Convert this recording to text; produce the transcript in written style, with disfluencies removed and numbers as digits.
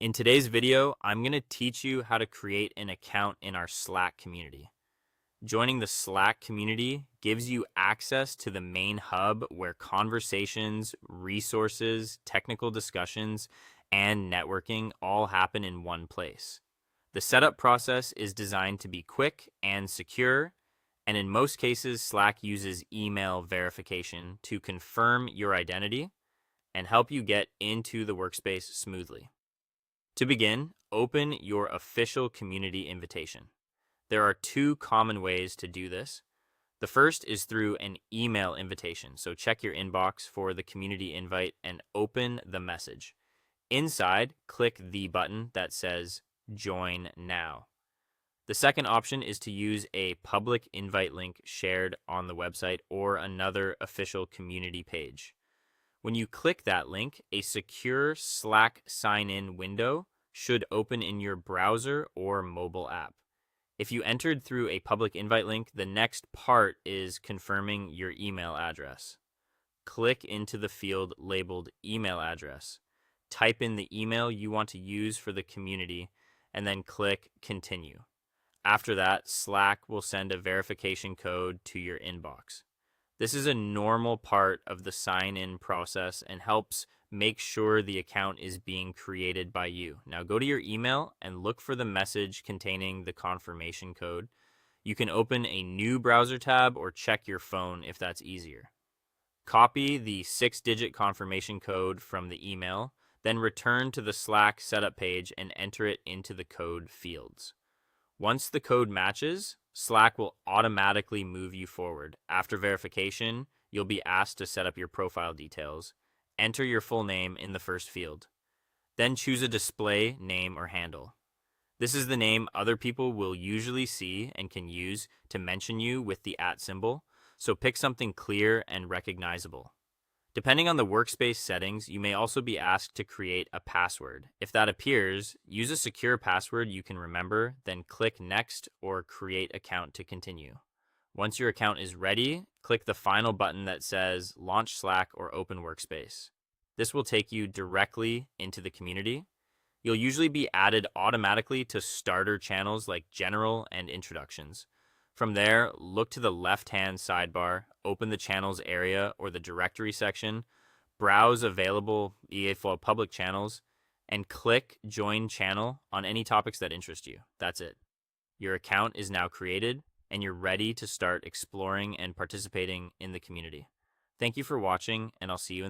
In today's video, I'm going to teach you how to create an account in our Slack community. Joining the Slack community gives you access to the main hub where conversations, resources, technical discussions, and networking all happen in one place. The setup process is designed to be quick and secure, and in most cases, Slack uses email verification to confirm your identity and help you get into the workspace smoothly. To begin, open your official community invitation. There are two common ways to do this. The first is through an email invitation. So check your inbox for the community invite and open the message. Inside, click the button that says Join Now. The second option is to use a public invite link shared on the website or another official community page. When you click that link, a secure Slack sign-in window should open in your browser or mobile app. If you entered through a public invite link, the next part is confirming your email address. Click into the field labeled email address. Type in the email you want to use for the community, and then click Continue. After that, Slack will send a verification code to your inbox. This is a normal part of the sign-in process and helps make sure the account is being created by you. Now go to your email and look for the message containing the confirmation code. You can open a new browser tab or check your phone if that's easier. Copy the 6-digit confirmation code from the email, then return to the Slack setup page and enter it into the code fields. Once the code matches, Slack will automatically move you forward. After verification, you'll be asked to set up your profile details. Enter your full name in the first field. Then choose a display name or handle. This is the name other people will usually see and can use to mention you with the @ symbol, so pick something clear and recognizable. Depending on the workspace settings, you may also be asked to create a password. If that appears, use a secure password you can remember, then click Next or Create Account to continue. Once your account is ready, click the final button that says Launch Slack or Open Workspace. This will take you directly into the community. You'll usually be added automatically to starter channels like General and Introductions. From there, look to the left-hand sidebar, open the channels area or the directory section, browse available EA4 public channels, and click Join Channel on any topics that interest you. That's it. Your account is now created, and you're ready to start exploring and participating in the community. Thank you for watching, and I'll see you in